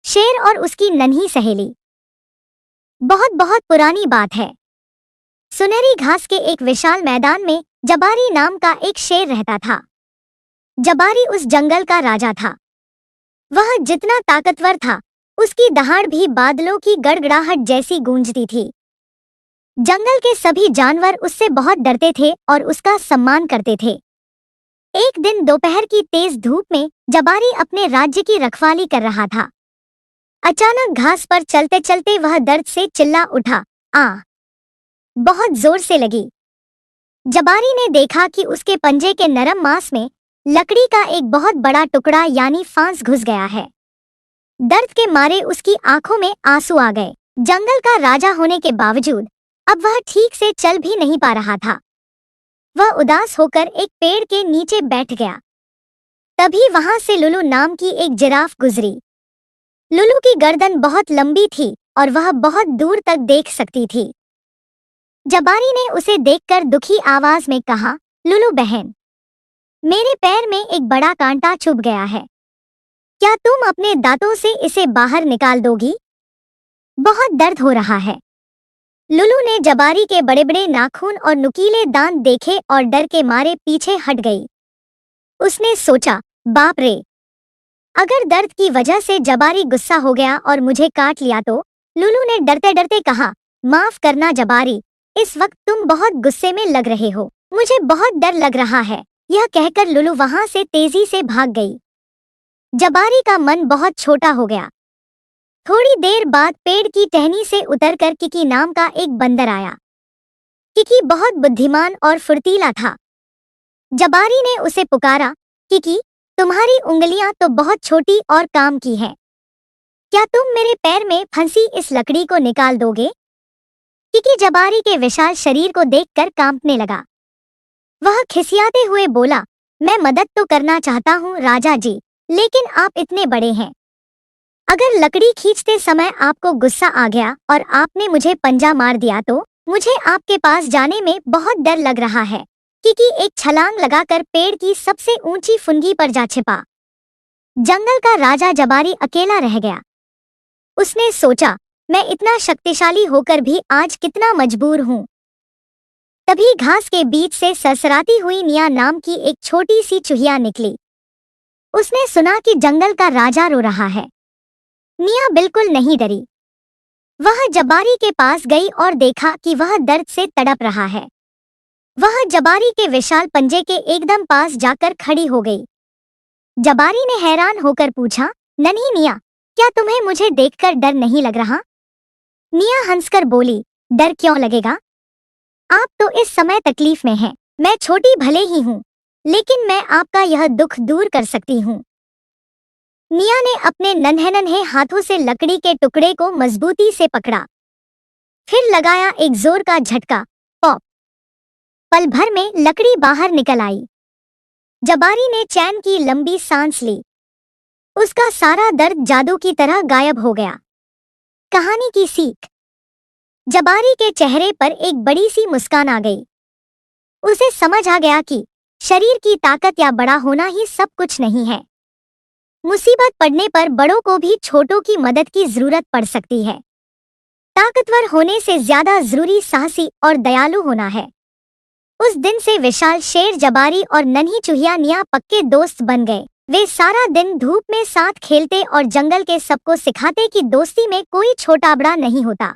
शेर और उसकी नन्ही सहेली। बहुत बहुत पुरानी बात है। सुनहरी घास के एक विशाल मैदान में जबारी नाम का एक शेर रहता था। जबारी उस जंगल का राजा था। वह जितना ताकतवर था, उसकी दहाड़ भी बादलों की गड़गड़ाहट जैसी गूंजती थी। जंगल के सभी जानवर उससे बहुत डरते थे और उसका सम्मान करते थे। एक दिन दोपहर की तेज धूप में जबारी अपने राज्य की रखवाली कर रहा था। अचानक घास पर चलते चलते वह दर्द से चिल्ला उठा, आ! बहुत जोर से लगी। जबारी ने देखा कि उसके पंजे के नरम मांस में लकड़ी का एक बहुत बड़ा टुकड़ा यानी फांस घुस गया है। दर्द के मारे उसकी आंखों में आंसू आ गए। जंगल का राजा होने के बावजूद अब वह ठीक से चल भी नहीं पा रहा था। वह उदास होकर एक पेड़ के नीचे बैठ गया। तभी वहां से लुलू नाम की एक जिराफ गुजरी। लुलू की गर्दन बहुत लंबी थी और वह बहुत दूर तक देख सकती थी। जबारी ने उसे देखकर दुखी आवाज में कहा, लुलू बहन, मेरे पैर में एक बड़ा कांटा चुभ गया है। क्या तुम अपने दांतों से इसे बाहर निकाल दोगी? बहुत दर्द हो रहा है। लुलू ने जबारी के बड़े बड़े नाखून और नुकीले दांत देखे और डर के मारे पीछे हट गई। उसने सोचा, बाप रे, अगर दर्द की वजह से जबारी गुस्सा हो गया और मुझे काट लिया तो? लुलू ने डरते डरते कहा, माफ करना जबारी, इस वक्त तुम बहुत गुस्से में लग रहे हो। मुझे बहुत डर लग रहा है। यह कहकर लुलू वहां से तेजी से भाग गई। जबारी का मन बहुत छोटा हो गया। थोड़ी देर बाद पेड़ की टहनी से उतरकर किकी नाम का एक बंदर आया। किकी बहुत बुद्धिमान और फुर्तीला था। जबारी ने उसे पुकारा, किकी, तुम्हारी उंगलियां तो बहुत छोटी और काम की हैं। क्या तुम मेरे पैर में फंसी इस लकड़ी को निकाल दोगे? किकी जबारी के विशाल शरीर को देखकर कांपने लगा। वह खिसियाते हुए बोला, मैं मदद तो करना चाहता हूँ राजा जी, लेकिन आप इतने बड़े हैं। अगर लकड़ी खींचते समय आपको गुस्सा आ गया और आपने मुझे पंजा मार दिया तो? मुझे आपके पास जाने में बहुत डर लग रहा है। किकी एक छलांग लगाकर पेड़ की सबसे ऊंची फुनगी पर जा छिपा। जंगल का राजा जबारी अकेला रह गया। उसने सोचा, मैं इतना शक्तिशाली होकर भी आज कितना मजबूर हूँ। तभी घास के बीच से सरसराती हुई निया नाम की एक छोटी सी चूहिया निकली। उसने सुना कि जंगल का राजा रो रहा है। निया बिल्कुल नहीं डरी। वह जबारी के पास गई और देखा कि वह दर्द से तड़प रहा है। वह जबारी के विशाल पंजे के एकदम पास जाकर खड़ी हो गई। जबारी ने हैरान होकर पूछा, नन्ही निया, क्या तुम्हें मुझे देखकर डर नहीं लग रहा? निया हंसकर बोली, डर क्यों लगेगा? आप तो इस समय तकलीफ में हैं। मैं छोटी भले ही हूँ, लेकिन मैं आपका यह दुख दूर कर सकती हूँ। निया ने अपने नन्हे नन्हे हाथों से लकड़ी के टुकड़े को मजबूती से पकड़ा। फिर लगाया एक जोर का झटका। पॉप! पल भर में लकड़ी बाहर निकल आई। जबारी ने चैन की लंबी सांस ली। उसका सारा दर्द जादू की तरह गायब हो गया। कहानी की सीख। जबारी के चेहरे पर एक बड़ी सी मुस्कान आ गई। उसे समझ आ गया कि शरीर की ताकत या बड़ा होना ही सब कुछ नहीं है। मुसीबत पड़ने पर बड़ों को भी छोटों की मदद की जरूरत पड़ सकती है। ताकतवर होने से ज्यादा जरूरी साहसी और दयालु होना है। उस दिन से विशाल शेर जबारी और नन्ही चूहिया निया पक्के दोस्त बन गए। वे सारा दिन धूप में साथ खेलते और जंगल के सबको सिखाते कि दोस्ती में कोई छोटा बड़ा नहीं होता।